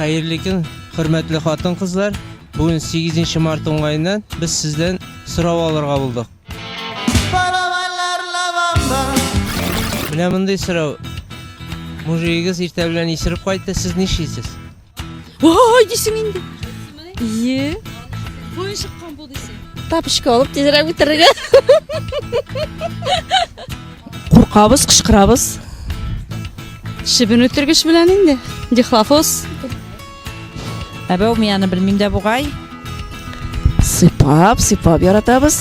Xayrli kun, hurmatli xotin-qizlar. Bugun 8 mart o'ng'ayidan biz sizdan so'rab olirga bo'ldik. Mana bunday so'rov. Mujigingiz erta bilan ishirib qaytdi, siz ne ishlaysiz? Voy, desing endi. Iye. Qo'yin chiqqan bu desing. Tapishga olib tezroq bitirga. Qo'rqamiz, qishqiramiz. Shibin o'tirgish bilan endi. Dixlafoz. Абау meni bilmingda bo'g'ay. Sipab yaratamiz.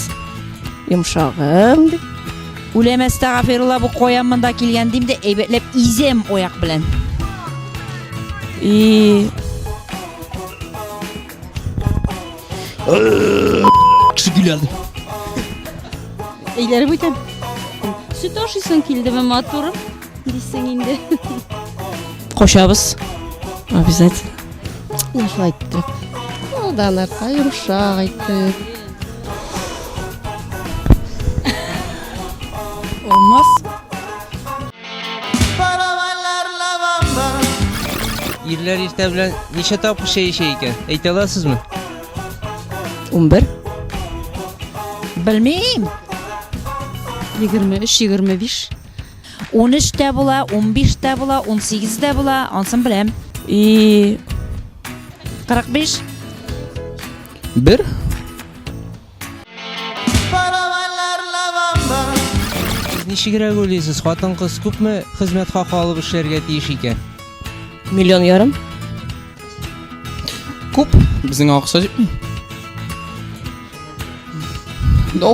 Yumshog'im. Ulemesda g'afirullah bu qo'yanmanda kelgandimda aybetlab izem oyoq bilan. Kishi kuladi. Eylarib o'tam. Süt oshiysan keldi va motorim. Desing endi. Qo'shamiz. Обязательно. Yaxshi aytdi. Odan arqa yumshoq aytdi. Olmaz. Yillar erta bilan necha topqir yeyishar ekan? Ayta olasizmi? 11. Bilmayim. 23, 25. 13 da bo'la, 15 da bo'la, 18 da bo'la, onsin bilam. 45. 1. Siz necha kerak o'ylaysiz? Xotin-qiz ko'pmi xizmat haqi olib ishlarga tegish ekan? 1,5 million. Ko'p bizning oqsoch.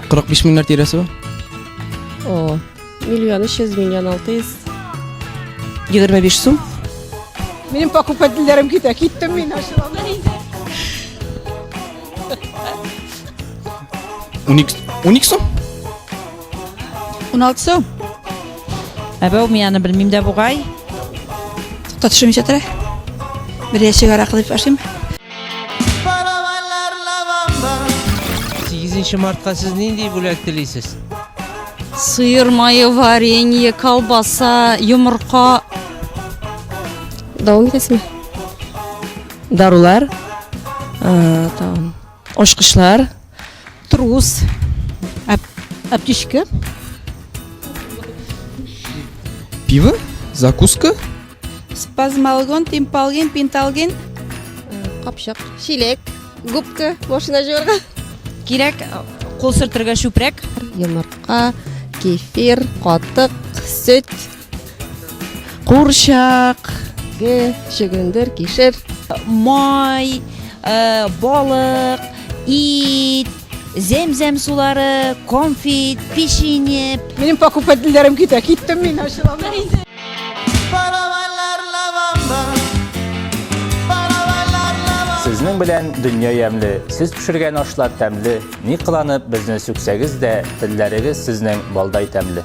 45 minglar terasi bor. O, 1,3 25 so'm. Benim pakupadilerim gittim men aşağıdan. 12 so'm. 16 so'm. Абау meni bilmingda bo'g'ay. To'xtatishim yetar. Bir yashiga araq qilib ashim. 8 martga siz nendek bo'lak tilaysiz? Sıyır mayı, varenье, колбаса, yumurqa. Davom etasizmi? Darular. Tamam. Oshqishlar. Trus. Аптечка. Pivo, zakuska, Spazmalgon, timpalgin, pintalgin. Qapshaq, shilek, gubka, mashina jo'rg'a. Kerak qo'l sirtirga sho'prak. Yumurqa, kefir, qotiq, süt, qurshaq, shigundir, kishir. Moy, baliq, it, zemzem sulari, konfet, pechenye. Benim pakupadilerim gittim men aşağıdan. Sizning bilan dunyo yamli, siz pishirgan oshlar tamli, ni qilib bizni suksag'iz da tillarigiz sizning balday tamli.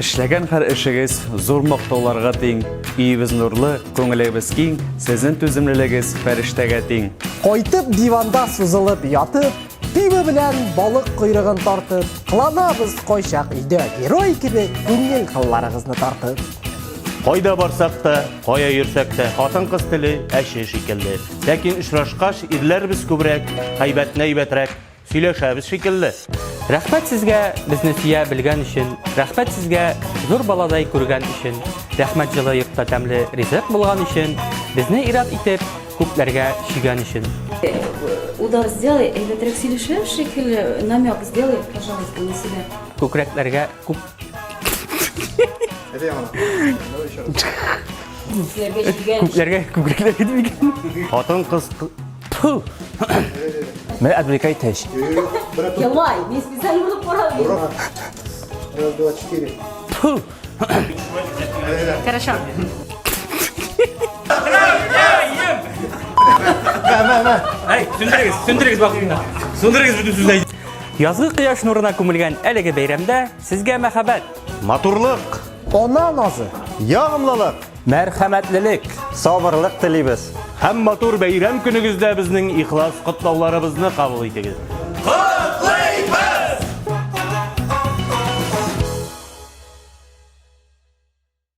Ishlagan har ishingiz zo'r maqtovlarga teng, uyingiz nurli, ko'nglingiz keng, sizning tuzumliligingiz farishtaga teng. Qaytib divanda suzilib yotib, pivo bilan baliq quyrug'ini tortib, qilamiz qo'yshaq uyda giroy gibi ko'ngil qillarimizni tortib. Qayda borsak da, qaya yursaq da, xotin-qiz tili ashi shekilli. Lekin uchrashqash irlar biz ko'proq, haybat-naybatraq сөйләшәбез шикелле. Рәхмәт сезгә безне сөя белгән өчен, рәхмәт сезгә зур баладай күргән өчен, рәхмәт җылы йортта тәмле ризык булган өчен, безне ирад итеп күпләргә сөйгән өчен. Удар сделай, или трек силишевшик, или намек сделай, пожалуйста, на себя. Күкрәкләргә күп күкрәкләргә дигән. Хатын-кыз Мен отвлекайтесь. Ялай, не специально буду порадовать. Раз, два, 4. Хорошо. Сөндірегіз бақытында. Сөндірегіз бүтін сүзді. Язгы қияш нурына күмілген әлеге бәйрәмдә сезгә мәхәббәт, матурлык, Ана назы, ягымлылык, Мәрхәмәтлелек, сабырлык телибез. һәм матур бәйрәм көнегездә безнең ихлас котлауларыбызны кабул итегез.